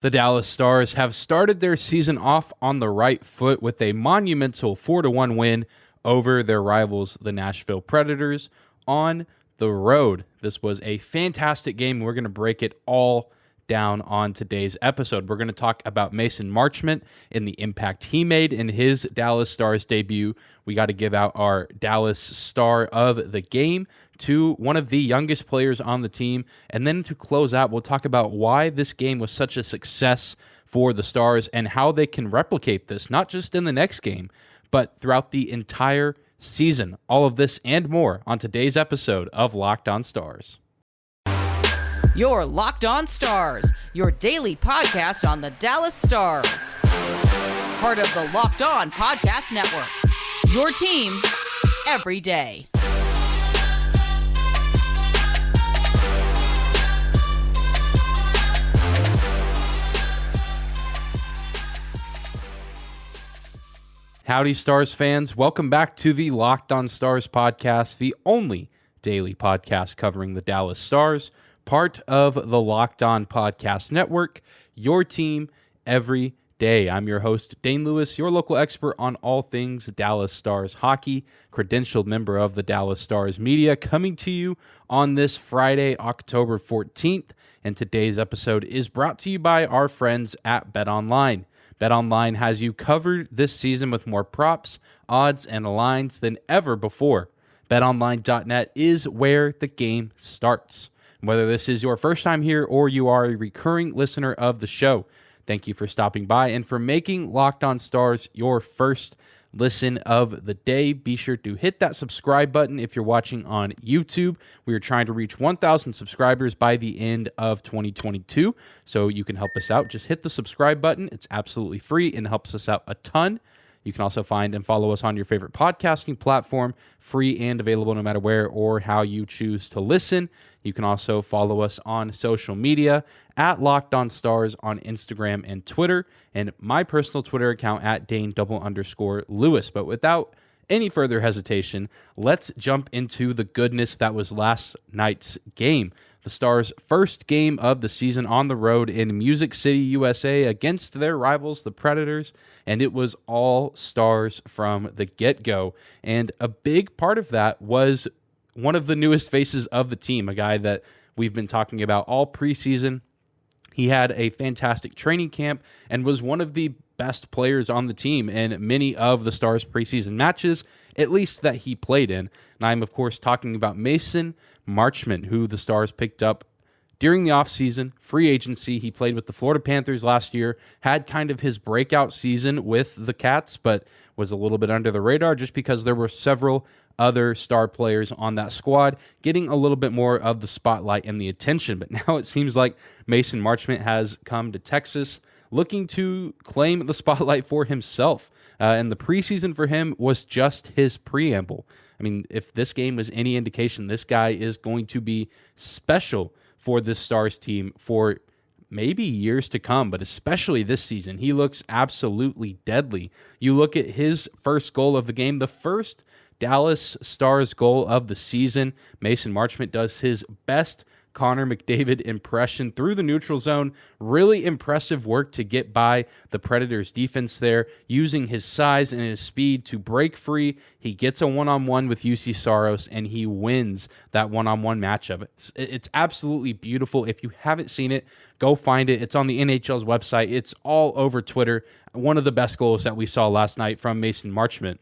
The Dallas Stars have started their season off on the right foot with a monumental 4-1 win over their rivals, the Nashville Predators, on the road. This was a fantastic game. We're going to break it all down on today's episode. We're going to talk about Mason Marchment and the impact he made in his Dallas Stars debut. We got to give out our Dallas Star of the game to one of the youngest players on the team. And then to close out, we'll talk about why this game was such a success for the Stars and how they can replicate this, not just in the next game, but throughout the entire season. All of this and more on today's episode of Locked On Stars. Your Locked On Stars, your daily podcast on the Dallas Stars. Part of the Locked On Podcast Network. Your team every day. Howdy, Stars fans. Welcome back to the Locked On Stars podcast, the only daily podcast covering the Dallas Stars, part of the Locked On Podcast Network, your team every day. I'm your host, Dane Lewis, your local expert on all things Dallas Stars hockey, credentialed member of the Dallas Stars media, coming to you on this Friday, October 14th. And today's episode is brought to you by our friends at BetOnline. BetOnline has you covered this season with more props, odds, and lines than ever before. BetOnline.net is where the game starts. Whether this is your first time here or you are a recurring listener of the show, thank you for stopping by and for making Locked On Stars your first listen of the day. Be sure to hit that subscribe button if you're watching on YouTube. We are trying to reach 1,000 subscribers by the end of 2022, so you can help us out. Just hit the subscribe button. It's absolutely free and helps us out a ton. You can also find and follow us on your favorite podcasting platform, free and available no matter where or how you choose to listen. You can also follow us on social media at Locked On Stars on Instagram and Twitter, and my personal Twitter account at Dane_Lewis. But without any further hesitation, let's jump into the goodness that was last night's game. The Stars' first game of the season on the road in Music City, USA against their rivals, the Predators, and it was all Stars from the get-go. And a big part of that was one of the newest faces of the team, a guy that we've been talking about all preseason. He had a fantastic training camp and was one of the best players on the team in many of the Stars' preseason matches, at least that he played in. And I'm, of course, talking about Mason Marchment, who the Stars picked up during the offseason, free agency. He played with the Florida Panthers last year, had kind of his breakout season with the Cats, but was a little bit under the radar just because there were several other star players on that squad getting a little bit more of the spotlight and the attention. But now it seems like Mason Marchment has come to Texas looking to claim the spotlight for himself. And the preseason for him was just his preamble. I mean, if this game was any indication, this guy is going to be special for this Stars team for maybe years to come, but especially this season. He looks absolutely deadly. You look at his first goal of the game, the first Dallas Stars goal of the season. Mason Marchment does his best Connor McDavid impression through the neutral zone. Really impressive work to get by the Predators defense there, using his size and his speed to break free. He gets a one-on-one with UC Saros, and he wins that one-on-one matchup. It's absolutely beautiful. If you haven't seen it, go find it. It's on the NHL's website. It's all over Twitter. One of the best goals that we saw last night from Mason Marchment.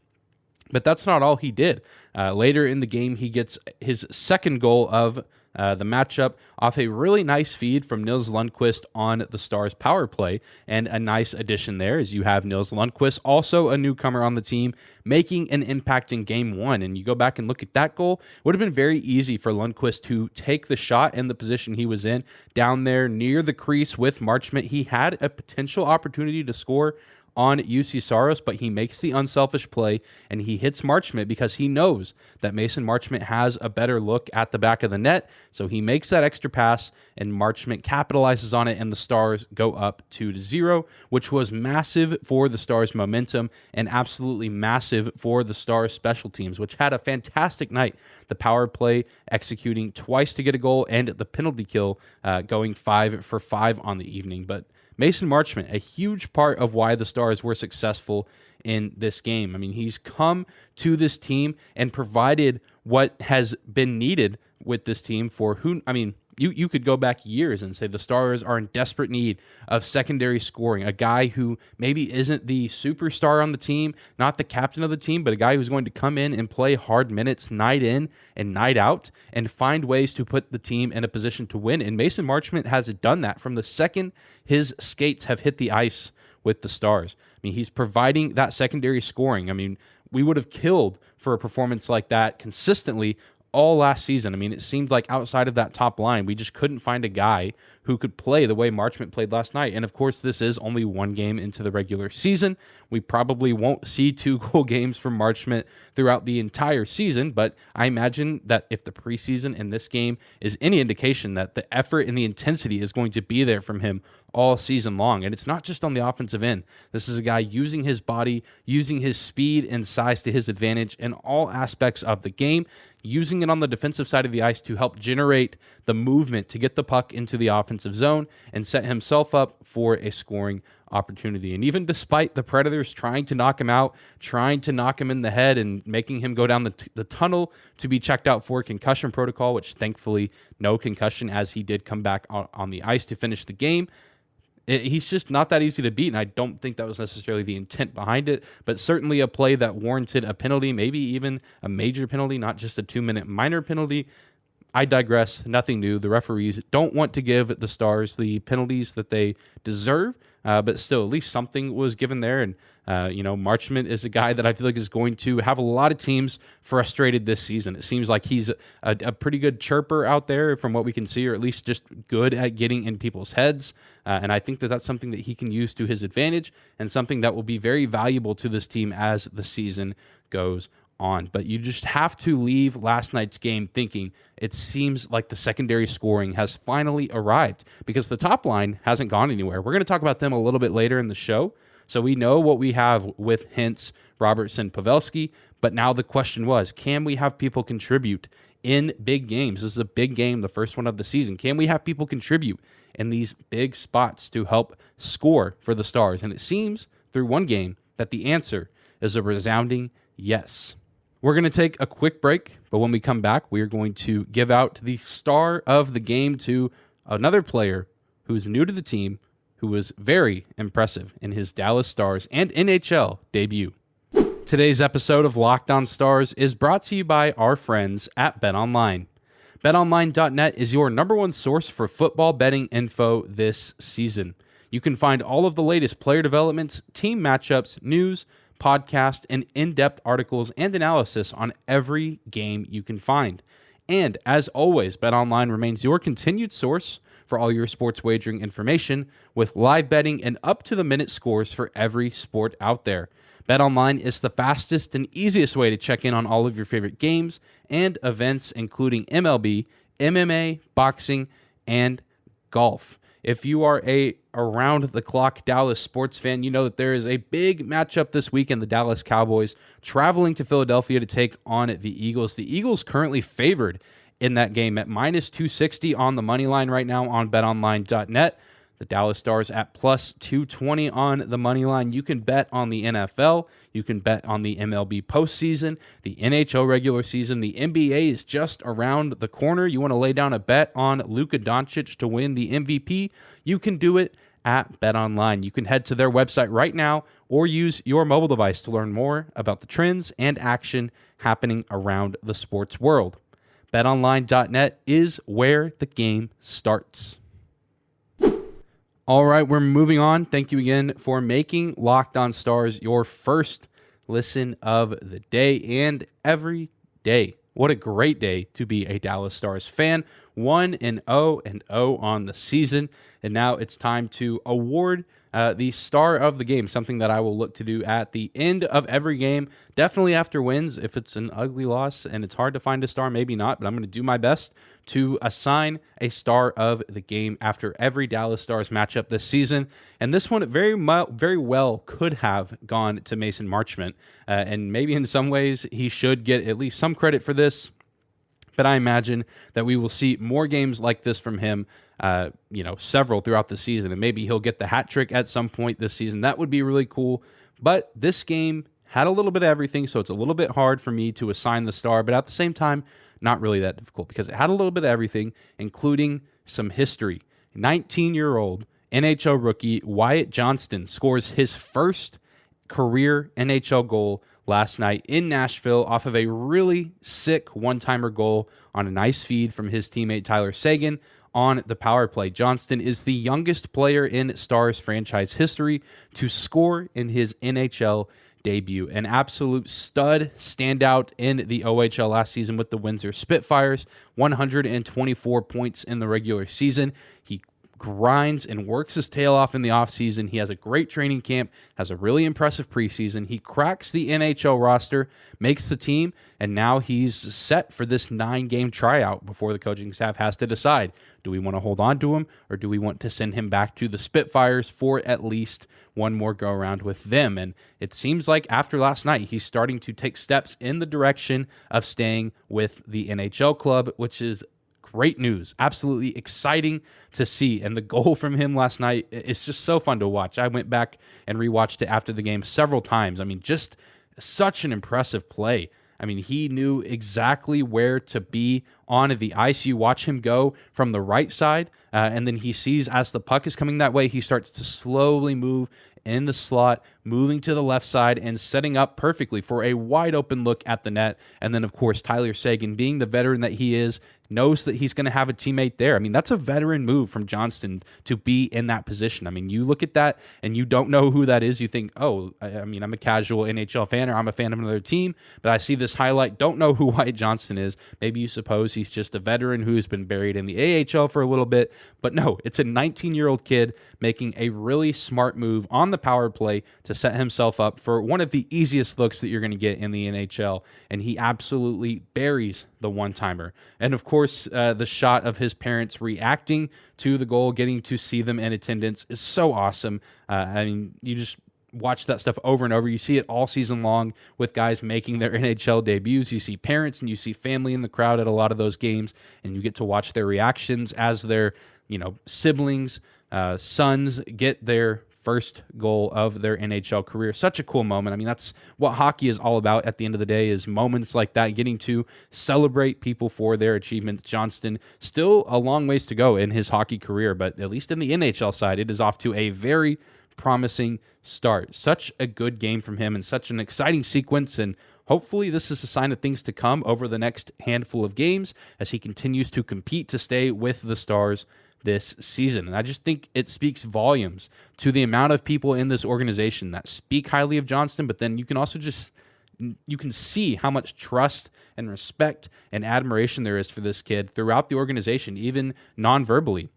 But that's not all he did. Later in the game, he gets his second goal of the matchup off a really nice feed from Nils Lundkvist on the Stars power play. And a nice addition there is you have Nils Lundkvist, also a newcomer on the team, making an impact in game one. And you go back and look at that goal, it would have been very easy for Lundkvist to take the shot in the position he was in, down there near the crease with Marchment. He had a potential opportunity to score on UC Saros, but he makes the unselfish play and he hits Marchment because he knows that Mason Marchment has a better look at the back of the net. So he makes that extra pass and Marchment capitalizes on it, and the Stars go up 2-0, which was massive for the Stars' momentum and absolutely massive for the Stars' special teams, which had a fantastic night. The power play executing twice to get a goal and the penalty kill going 5 for 5 on the evening. But Mason Marchment, a huge part of why the Stars were successful in this game. I mean, he's come to this team and provided what has been needed with this team for you could go back years and say the Stars are in desperate need of secondary scoring, a guy who maybe isn't the superstar on the team, not the captain of the team, but a guy who's going to come in and play hard minutes night in and night out and find ways to put the team in a position to win. And Mason Marchment has done that from the second his skates have hit the ice with the Stars. I mean, he's providing that secondary scoring. I mean, we would have killed for a performance like that consistently all last season. I mean, it seemed like outside of that top line, we just couldn't find a guy who could play the way Marchment played last night. And of course, this is only one game into the regular season. We probably won't see 2 goal games from Marchment throughout the entire season, but I imagine that if the preseason in this game is any indication that the effort and the intensity is going to be there from him all season long. And it's not just on the offensive end. This is a guy using his body, using his speed and size to his advantage in all aspects of the game, using it on the defensive side of the ice to help generate the movement to get the puck into the offensive zone and set himself up for a scoring opportunity. And even despite the Predators trying to knock him out, trying to knock him in the head and making him go down the tunnel to be checked out for concussion protocol, which thankfully no concussion as he did come back on the ice to finish the game, he's just not that easy to beat, and I don't think that was necessarily the intent behind it, but certainly a play that warranted a penalty, maybe even a major penalty, not just a 2-minute minor penalty. I digress. Nothing new. The referees don't want to give the Stars the penalties that they deserve, but still, at least something was given there. And, Marchment is a guy that I feel like is going to have a lot of teams frustrated this season. It seems like he's a pretty good chirper out there from what we can see, or at least just good at getting in people's heads. And I think that that's something that he can use to his advantage and something that will be very valuable to this team as the season goes on. But you just have to leave last night's game thinking it seems like the secondary scoring has finally arrived because the top line hasn't gone anywhere. We're going to talk about them a little bit later in the show. So we know what we have with Hintz, Robertson, Pavelski, but now the question was, can we have people contribute in big games? This is a big game, the first one of the season. Can we have people contribute in these big spots to help score for the Stars? And it seems through one game that the answer is a resounding yes. We're going to take a quick break, but when we come back, we are going to give out the star of the game to another player who's new to the team, who was very impressive in his Dallas Stars and NHL debut. Today's episode of Locked On Stars is brought to you by our friends at BetOnline. BetOnline.net is your number one source for football betting info this season. You can find all of the latest player developments, team matchups, news, podcast, and in-depth articles and analysis on every game you can find. And as always, BetOnline remains your continued source for all your sports wagering information with live betting and up-to-the-minute scores for every sport out there. BetOnline is the fastest and easiest way to check in on all of your favorite games and events, including MLB, MMA, boxing, and golf. If you are a around-the-clock Dallas sports fan, you know that there is a big matchup this weekend. The Dallas Cowboys traveling to Philadelphia to take on the Eagles. The Eagles currently favored in that game at minus 260 on the money line right now on betonline.net. The Dallas Stars at plus 220 on the money line. You can bet on the NFL. You can bet on the MLB postseason, the NHL regular season. The NBA is just around the corner. You want to lay down a bet on Luka Doncic to win the MVP? You can do it at BetOnline. You can head to their website right now or use your mobile device to learn more about the trends and action happening around the sports world. BetOnline.net is where the game starts. All right, we're moving on. Thank you again for making Locked On Stars your first listen of the day and every day. What a great day to be a Dallas Stars fan. 1-0 on the season. And now it's time to award the star of the game, something that I will look to do at the end of every game. Definitely after wins. If it's an ugly loss and it's hard to find a star, maybe not, but I'm going to do my best to assign a star of the game after every Dallas Stars matchup this season. And this one very well could have gone to Mason Marchment. And maybe in some ways he should get at least some credit for this. But I imagine that we will see more games like this from him, several throughout the season. And maybe he'll get the hat trick at some point this season. That would be really cool. But this game had a little bit of everything, so it's a little bit hard for me to assign the star. But at the same time, not really that difficult because it had a little bit of everything, including some history. 19-year-old NHL rookie Wyatt Johnston scores his first career NHL goal last night in Nashville off of a really sick one-timer goal on a nice feed from his teammate Tyler Seguin on the power play. Johnston is the youngest player in Stars franchise history to score in his NHL debut. An absolute stud standout in the OHL last season with the Windsor Spitfires, 124 points in the regular season. He grinds and works his tail off in the offseason. He has a great training camp, has a really impressive preseason. He cracks the NHL roster, makes the team, and now he's set for this 9-game tryout before the coaching staff has to decide, do we want to hold on to him or do we want to send him back to the Spitfires for at least one more go-around with them? And it seems like after last night, he's starting to take steps in the direction of staying with the NHL club, which is great news. Absolutely exciting to see. And the goal from him last night is just so fun to watch. I went back and rewatched it after the game several times. I mean, just such an impressive play. I mean, he knew exactly where to be on the ice. You watch him go from the right side, and then he sees as the puck is coming that way, he starts to slowly move in the slot, moving to the left side and setting up perfectly for a wide open look at the net. And then, of course, Tyler Seguin, being the veteran that he is, knows that he's going to have a teammate there. I mean, that's a veteran move from Johnston to be in that position. I mean, you look at that and you don't know who that is. You think, oh, I'm a casual NHL fan or I'm a fan of another team, but I see this highlight, don't know who Wyatt Johnston is. Maybe you suppose he's just a veteran who's been buried in the AHL for a little bit, but no, it's a 19-year-old kid making a really smart move on the power play to set himself up for one of the easiest looks that you're going to get in the NHL, and he absolutely buries the one-timer. And of course, the shot of his parents reacting to the goal, getting to see them in attendance is so awesome. I mean, you just watch that stuff over and over. You see it all season long with guys making their NHL debuts. You see parents and you see family in the crowd at a lot of those games, and you get to watch their reactions as their siblings, sons get their first goal of their NHL career. Such a cool moment. I mean, that's what hockey is all about at the end of the day, is moments like that, getting to celebrate people for their achievements. Johnston, still a long ways to go in his hockey career, but at least in the NHL side, it is off to a very promising start. Such a good game from him and such an exciting sequence, and hopefully this is a sign of things to come over the next handful of games as he continues to compete to stay with the Stars this season. And I just think it speaks volumes to the amount of people in this organization that speak highly of Johnston, but then you can also you can see how much trust and respect and admiration there is for this kid throughout the organization, even non-verbally.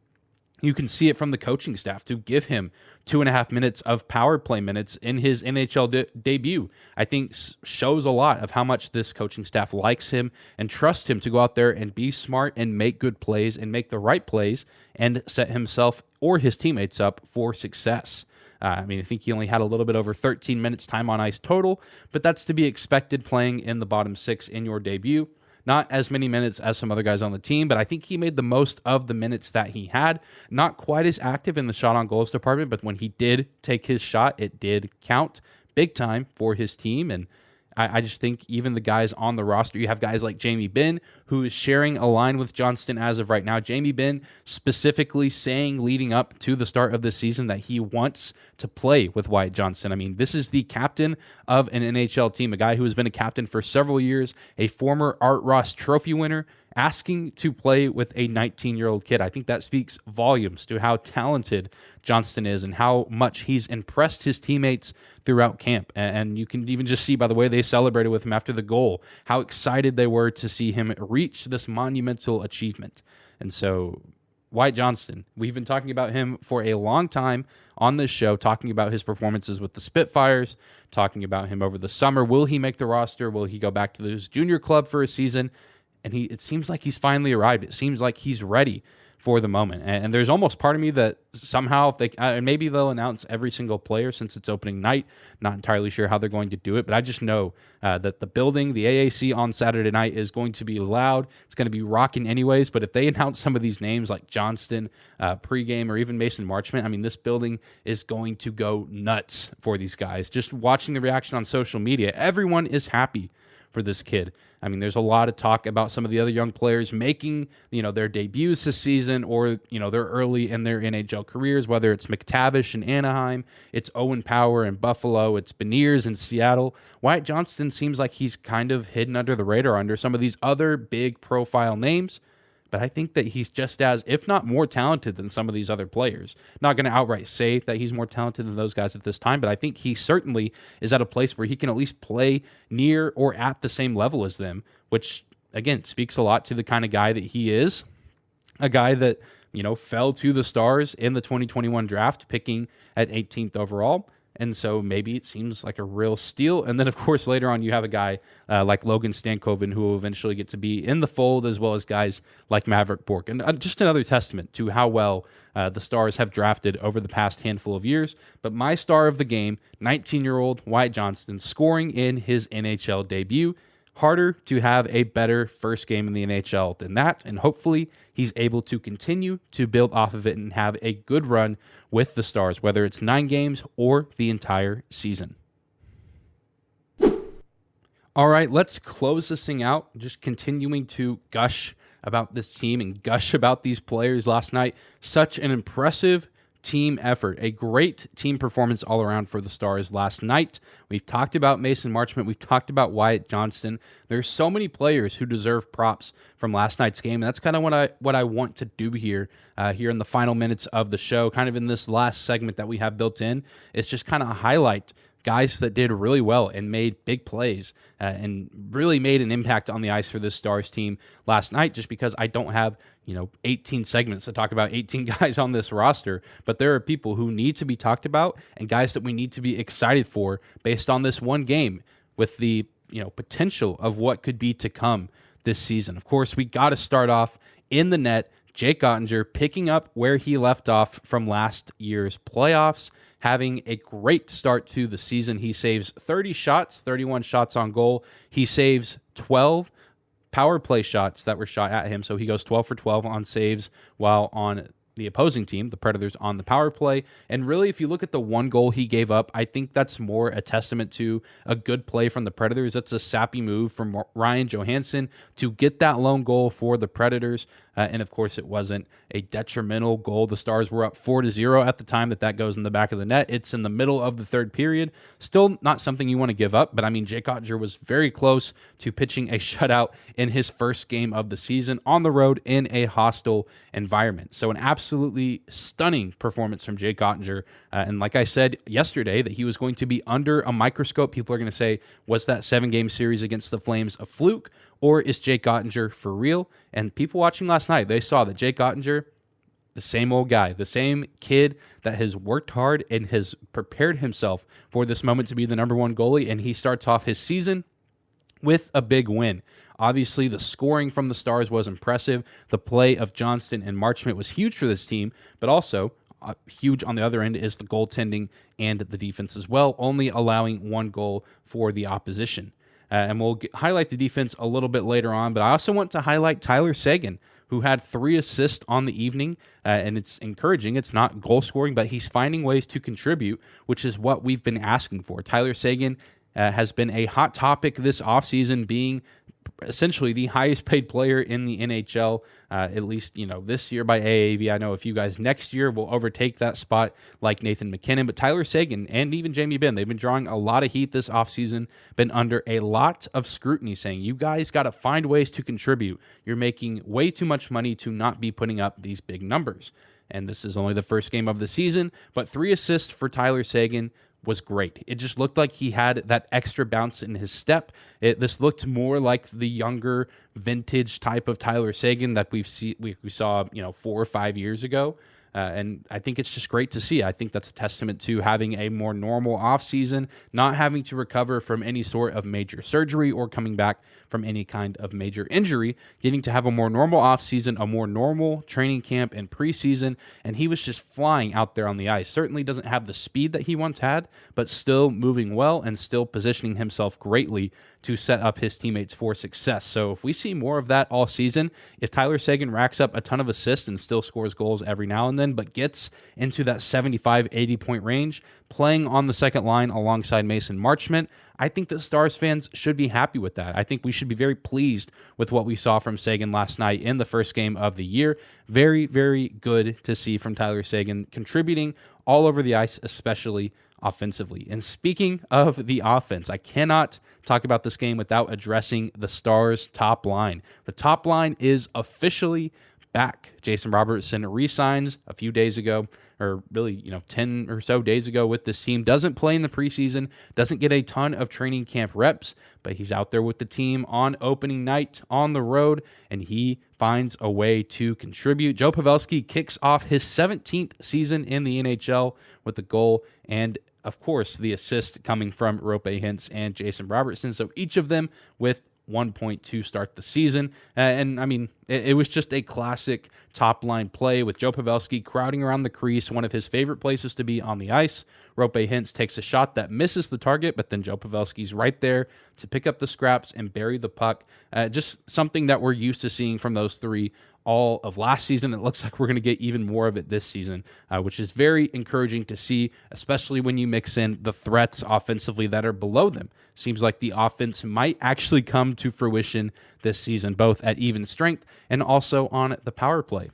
You can see it from the coaching staff to give him 2.5 minutes of power play minutes in his NHL debut. I think shows a lot of how much this coaching staff likes him and trusts him to go out there and be smart and make good plays and make the right plays and set himself or his teammates up for success. I think he only had a little bit over 13 minutes time on ice total, but that's to be expected playing in the bottom six in your debut. Not as many minutes as some other guys on the team, but I think he made the most of the minutes that he had. Not quite as active in the shot on goals department, but when he did take his shot, it did count big time for his team. And I just think even the guys on the roster, you have guys like Jamie Benn, who is sharing a line with Johnston as of right now. Jamie Benn specifically saying leading up to the start of the season that he wants to play with Wyatt Johnston. I mean, this is the captain of an NHL team, a guy who has been a captain for several years, a former Art Ross Trophy winner, asking to play with a 19-year-old kid. I think that speaks volumes to how talented Johnston is and how much he's impressed his teammates throughout camp. And you can even just see by the way they celebrated with him after the goal, how excited they were to see him reach this monumental achievement. And so Wyatt Johnston, we've been talking about him for a long time on this show, talking about his performances with the Spitfires, talking about him over the summer. Will he make the roster? Will he go back to his junior club for a season? And it seems like he's finally arrived. It seems like he's ready for the moment. And there's almost part of me that somehow, if they maybe they'll announce every single player since it's opening night. Not entirely sure how they're going to do it, but I just know that the building, the AAC on Saturday night, is going to be loud. It's going to be rocking anyways, but if they announce some of these names like Johnston pregame or even Mason Marchment, I mean, this building is going to go nuts for these guys. Just watching the reaction on social media, everyone is happy for this kid. I mean, there's a lot of talk about some of the other young players making, their debuts this season, or, they're early in their NHL careers, whether it's McTavish in Anaheim, it's Owen Power in Buffalo, it's Beniers in Seattle. Wyatt Johnston seems like he's kind of hidden under the radar under some of these other big profile names, but I think that he's just as, if not more talented than some of these other players. Not going to outright say that he's more talented than those guys at this time, but I think he certainly is at a place where he can at least play near or at the same level as them, which, again, speaks a lot to the kind of guy that he is. A guy that, fell to the Stars in the 2021 draft, picking at 18th overall. And so maybe it seems like a real steal. And then, of course, later on, you have a guy like Logan Stankoven who will eventually get to be in the fold, as well as guys like Maverick Bourque. And just another testament to how well the Stars have drafted over the past handful of years. But my star of the game, 19-year-old Wyatt Johnston, scoring in his NHL debut. Harder to have a better first game in the NHL than that, and hopefully he's able to continue to build off of it and have a good run with the Stars, whether it's 9 games or the entire season. All right, let's close this thing out, just continuing to gush about this team and gush about these players last night. Such an impressive team effort, a great team performance all around for the Stars last night. We've talked about Mason Marchment. We've talked about Wyatt Johnston. There's so many players who deserve props from last night's game, and that's kind of what I want to do here in the final minutes of the show, kind of in this last segment that we have built in. It's just kind of highlight guys that did really well and made big plays and really made an impact on the ice for this Stars team last night, just because I don't have 18 segments to talk about 18 guys on this roster, but there are people who need to be talked about and guys that we need to be excited for based on this one game with the potential of what could be to come this season. Of course, we got to start off in the net. Jake Oettinger picking up where he left off from last year's playoffs, having a great start to the season. He saves 30 shots, 31 shots on goal. He saves 12 power play shots that were shot at him. So he goes 12 for 12 on saves, while on the opposing team, the Predators, on the power play. And really, if you look at the one goal he gave up, I think that's more a testament to a good play from the Predators. That's a sappy move from Ryan Johansson to get that lone goal for the Predators. And of course, it wasn't a detrimental goal. The Stars were up 4-0 at the time that goes in the back of the net. It's in the middle of the third period. Still not something you want to give up, but I mean, Jake Oettinger was very close to pitching a shutout in his first game of the season on the road in a hostile environment. So an absolutely stunning performance from Jake Oettinger. And like I said yesterday, that he was going to be under a microscope. People are going to say, was that 7-game series against the Flames a fluke? Or is Jake Oettinger for real? And people watching last night, they saw that Jake Oettinger, the same old guy, the same kid that has worked hard and has prepared himself for this moment to be the number one goalie, and he starts off his season with a big win. Obviously, the scoring from the Stars was impressive. The play of Johnston and Marchment was huge for this team, but also huge on the other end is the goaltending and the defense as well, only allowing one goal for the opposition. And we'll highlight the defense a little bit later on, but I also want to highlight Tyler Seguin, who had 3 assists on the evening, and it's encouraging. It's not goal scoring, but he's finding ways to contribute, which is what we've been asking for. Tyler Seguin has been a hot topic this offseason, being essentially the highest paid player in the NHL, at least, this year by AAV. I know a few guys next year will overtake that spot, like Nathan McKinnon, but Tyler Seguin and even Jamie Benn, they've been drawing a lot of heat this offseason, been under a lot of scrutiny, saying, you guys got to find ways to contribute. You're making way too much money to not be putting up these big numbers. And this is only the first game of the season, but 3 assists for Tyler Seguin was great. It just looked like he had that extra bounce in his step. This looked more like the younger vintage type of Tyler Seguin that we saw 4 or 5 years ago. And I think it's just great to see. I think that's a testament to having a more normal offseason, not having to recover from any sort of major surgery or coming back from any kind of major injury, getting to have a more normal offseason, a more normal training camp and preseason, and he was just flying out there on the ice. Certainly doesn't have the speed that he once had, but still moving well and still positioning himself greatly to set up his teammates for success. So if we see more of that all season, if Tyler Seguin racks up a ton of assists and still scores goals every now and then, but gets into that 75, 80 point range, playing on the second line alongside Mason Marchment, I think that Stars fans should be happy with that. I think we should be very pleased with what we saw from Seguin last night in the first game of the year. Very, very good to see from Tyler Seguin contributing all over the ice, especially offensively. And speaking of the offense, I cannot talk about this game without addressing the Stars' top line. The top line is officially back. Jason Robertson re-signs a few days ago, or really, 10 or so days ago with this team. Doesn't play in the preseason, doesn't get a ton of training camp reps, but he's out there with the team on opening night on the road, and he finds a way to contribute. Joe Pavelski kicks off his 17th season in the NHL with a goal and, of course, the assist coming from Roope Hintz and Jason Robertson. So each of them with 1 point to start the season. It was just a classic top-line play with Joe Pavelski crowding around the crease, one of his favorite places to be on the ice. Roope Hintz takes a shot that misses the target, but then Joe Pavelski's right there to pick up the scraps and bury the puck. Just something that we're used to seeing from those three all of last season. It looks like we're going to get even more of it this season, which is very encouraging to see, especially when you mix in the threats offensively that are below them. Seems like the offense might actually come to fruition this season, both at even strength and also on the power play.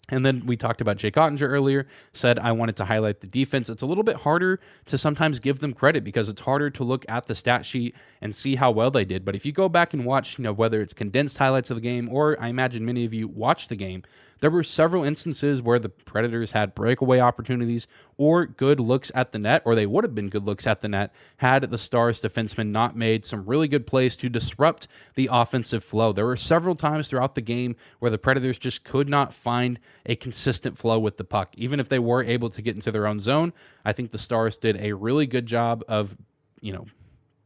And then we talked about Jake Oettinger earlier, said I wanted to highlight the defense. It's a little bit harder to sometimes give them credit because it's harder to look at the stat sheet and see how well they did. But if you go back and watch, whether it's condensed highlights of the game or I imagine many of you watched the game, there were several instances where the Predators had breakaway opportunities or good looks at the net, or they would have been good looks at the net had the Stars defensemen not made some really good plays to disrupt the offensive flow. There were several times throughout the game where the Predators just could not find a consistent flow with the puck. Even if they were able to get into their own zone, I think the Stars did a really good job of,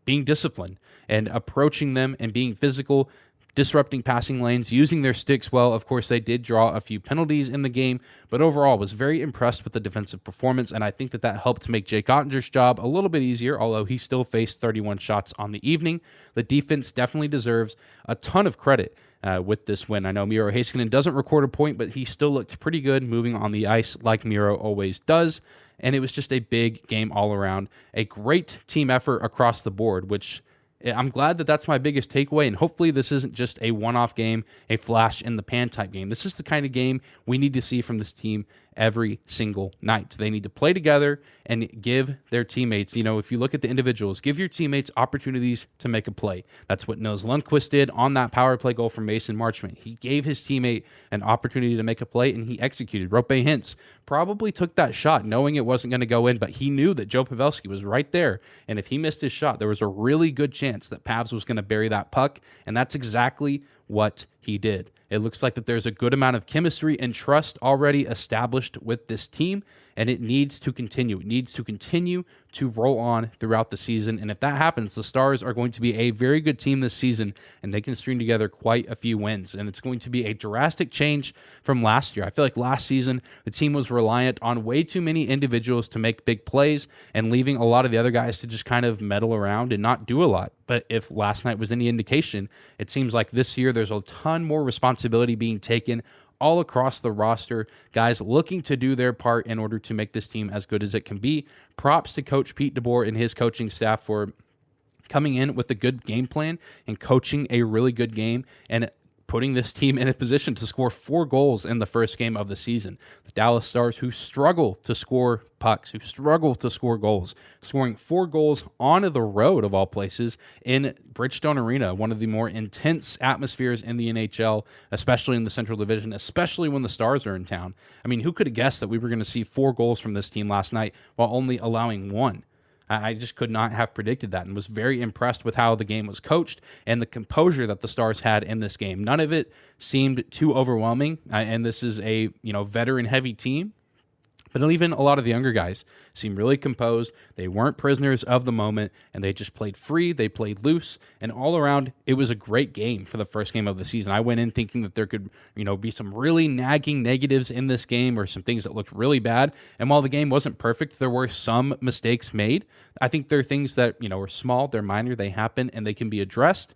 being disciplined and approaching them and being physical, disrupting passing lanes, using their sticks well. Of course, they did draw a few penalties in the game, but overall was very impressed with the defensive performance, and I think that helped make Jake Ottinger's job a little bit easier, although he still faced 31 shots on the evening. The defense definitely deserves a ton of credit with this win. I know Miro Heiskanen doesn't record a point, but he still looked pretty good moving on the ice like Miro always does, and it was just a big game all around. A great team effort across the board, which I'm glad that that's my biggest takeaway, and hopefully this isn't just a one-off game, a flash-in-the-pan type game. This is the kind of game we need to see from this team every single night. They need to play together and give their teammates, if you look at the individuals, give your teammates opportunities to make a play. That's what Nils Lundqvist did on that power play goal from Mason Marchment. He gave his teammate an opportunity to make a play, and he executed. Roope Hintz probably took that shot knowing it wasn't going to go in, but he knew that Joe Pavelski was right there, and if he missed his shot, there was a really good chance that Pavs was going to bury that puck, and that's exactly what he did. It looks like that there's a good amount of chemistry and trust already established with this team, and it needs to continue. It needs to continue to roll on throughout the season, and if that happens, the Stars are going to be a very good team this season, and they can string together quite a few wins, and it's going to be a drastic change from last year. I feel like last season, the team was reliant on way too many individuals to make big plays and leaving a lot of the other guys to just kind of meddle around and not do a lot. But if last night was any indication, it seems like this year there's a ton more responsibility being taken all across the roster, guys looking to do their part in order to make this team as good as it can be. Props to Coach Pete DeBoer and his coaching staff for coming in with a good game plan and coaching a really good game and putting this team in a position to score 4 goals in the first game of the season. The Dallas Stars, who struggle to score pucks, who struggle to score goals, scoring 4 goals on the road, of all places, in Bridgestone Arena, one of the more intense atmospheres in the NHL, especially in the Central Division, especially when the Stars are in town. I mean, who could have guessed that we were going to see 4 goals from this team last night while only allowing 1? I just could not have predicted that and was very impressed with how the game was coached and the composure that the Stars had in this game. None of it seemed too overwhelming, and this is a veteran-heavy team, But even a lot of the younger guys seem really composed. They weren't prisoners of the moment, and they just played free. They played loose, and all around, it was a great game for the first game of the season. I went in thinking that there could, be some really nagging negatives in this game or some things that looked really bad. And while the game wasn't perfect, there were some mistakes made. I think there are things that, are small, they're minor, they happen, and they can be addressed,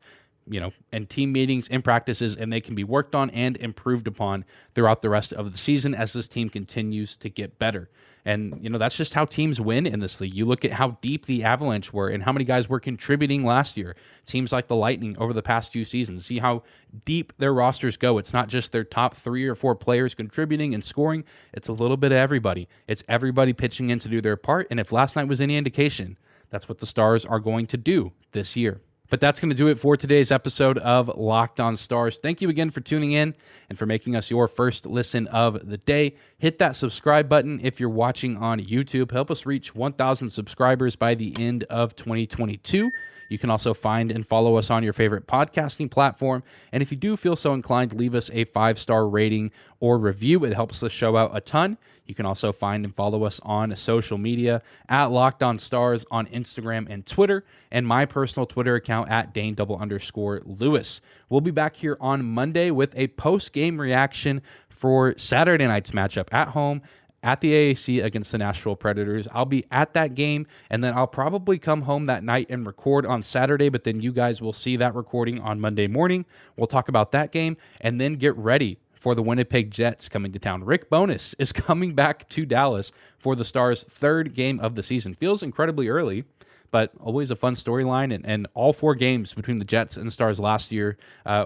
in team meetings, in practices, and they can be worked on and improved upon throughout the rest of the season as this team continues to get better. And, that's just how teams win in this league. You look at how deep the Avalanche were and how many guys were contributing last year. Teams like the Lightning over the past few seasons, see how deep their rosters go. It's not just their top 3 or 4 players contributing and scoring. It's a little bit of everybody. It's everybody pitching in to do their part. And if last night was any indication, that's what the Stars are going to do this year. But that's going to do it for today's episode of Locked On Stars. Thank you again for tuning in and for making us your first listen of the day. Hit that subscribe button if you're watching on YouTube. Help us reach 1,000 subscribers by the end of 2022. You can also find and follow us on your favorite podcasting platform. And if you do feel so inclined, leave us a 5-star rating or review. It helps the show out a ton. You can also find and follow us on social media at Locked On Stars on Instagram and Twitter, and my personal Twitter account at Dane_Lewis. We'll be back here on Monday with a post-game reaction for Saturday night's matchup at home at the AAC against the Nashville Predators. I'll be at that game, and then I'll probably come home that night and record on Saturday, but then you guys will see that recording on Monday morning. We'll talk about that game, and then get ready for the Winnipeg Jets coming to town. Rick Bowness is coming back to Dallas for the Stars' 3rd game of the season. Feels incredibly early, but always a fun storyline. And all 4 games between the Jets and the Stars last year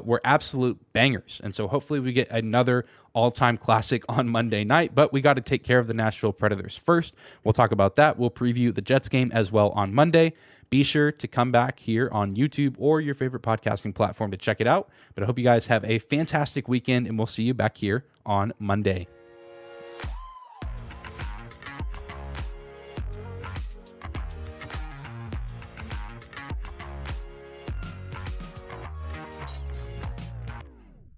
were absolute bangers. And so hopefully we get another all-time classic on Monday night. But we got to take care of the Nashville Predators first. We'll talk about that. We'll preview the Jets game as well on Monday. Be sure to come back here on YouTube or your favorite podcasting platform to check it out. But I hope you guys have a fantastic weekend, and we'll see you back here on Monday.